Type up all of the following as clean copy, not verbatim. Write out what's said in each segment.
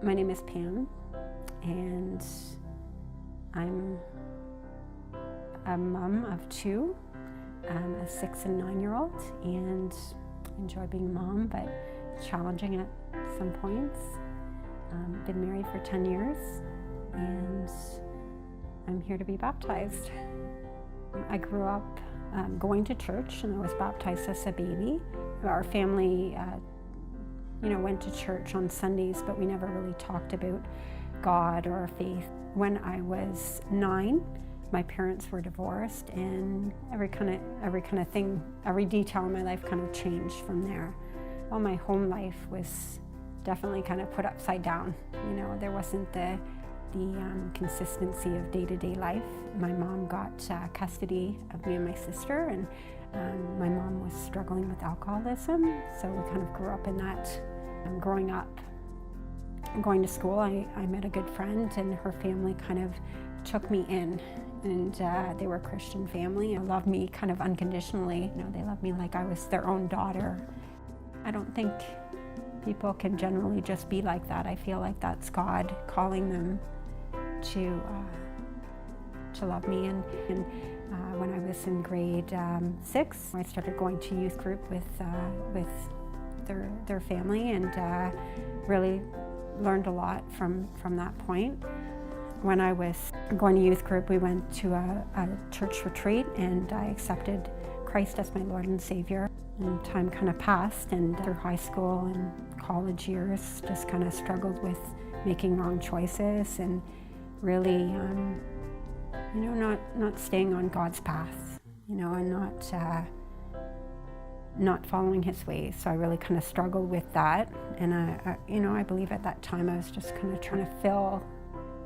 My name is Pam, and I'm a mom of two, a 6 and 9-year-old, and enjoy being a mom, but challenging at some points. Been married for 10 years, and I'm here to be baptized. I grew up going to church, and I was baptized as a baby. Our family went to church on Sundays, but we never really talked about God or our faith. When I was 9, my parents were divorced, and every kind of thing, every detail in my life kind of changed from there. Well, my home life was definitely kind of put upside down. There wasn't the consistency of day-to-day life. My mom got custody of me and my sister, and my mom was struggling with alcoholism, so we kind of grew up in that. Growing up, going to school, I met a good friend, and her family kind of took me in, and they were a Christian family and loved me kind of unconditionally. They loved me like I was their own daughter. I don't think people can generally just be like that. I feel like that's God calling them to love me. And when I was in grade 6, I started going to youth group with their family, and really learned a lot from that point. When I was going to youth group, we went to a church retreat, and I accepted Christ as my Lord and Savior. And time kind of passed, and through high school and college years, just kind of struggled with making wrong choices, and really, not staying on God's path, and not following His ways. So I really kind of struggled with that, and I believe at that time I was just kind of trying to fill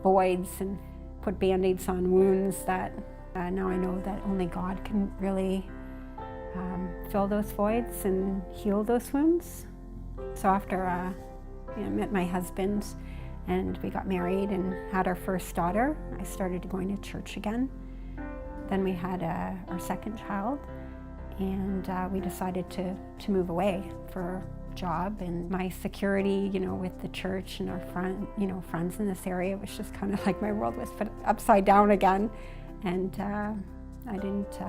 voids and put Band-Aids on wounds that now I know that only God can really fill those voids and heal those wounds. So after I met my husband and we got married and had our first daughter, I started going to church again. Then we had our second child, and we decided to move away for a job. And my security, with the church and our friends in this area, was just kind of like my world was put upside down again. And I didn't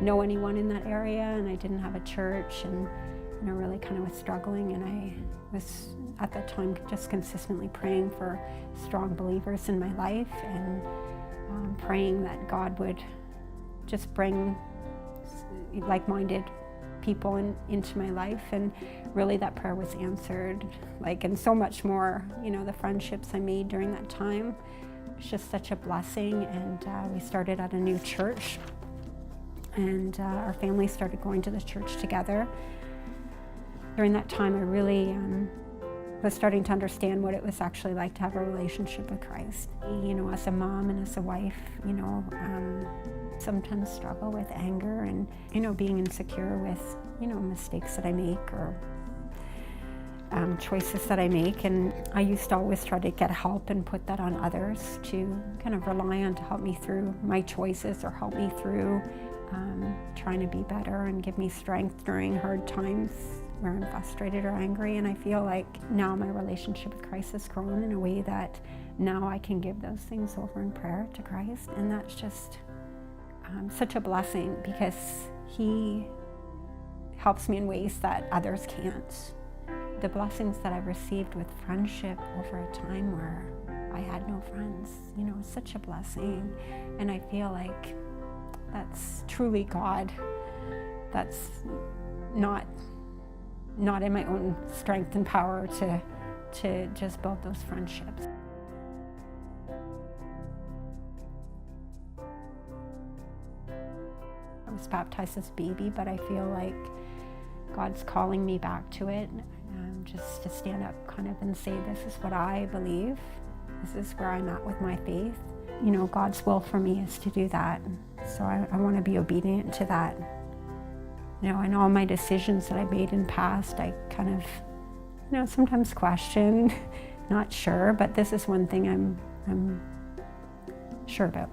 know anyone in that area, and I didn't have a church, and I really kind of was struggling. And I was at that time just consistently praying for strong believers in my life, and praying that God would just bring like-minded people into my life. And really that prayer was answered, and so much more. The friendships I made during that time was just such a blessing. And we started at a new church, and our family started going to the church together. During that time, I really was starting to understand what it was actually like to have a relationship with Christ. As a mom and as a wife, sometimes struggle with anger and, being insecure with, mistakes that I make or choices that I make. And I used to always try to get help and put that on others to kind of rely on to help me through my choices, or help me through trying to be better and give me strength during hard times where I'm frustrated or angry. And I feel like now my relationship with Christ has grown in a way that now I can give those things over in prayer to Christ. And that's just such a blessing, because He helps me in ways that others can't. The blessings that I've received with friendship over a time where I had no friends, is such a blessing. And I feel like that's truly God. That's not in my own strength and power to just build those friendships. I was baptized as a baby, but I feel like God's calling me back to it, just to stand up kind of and say, this is what I believe. This is where I'm at with my faith. God's will for me is to do that. So I want to be obedient to that. And all my decisions that I made in the past, I kind of, sometimes question, not sure, but this is one thing I'm sure about.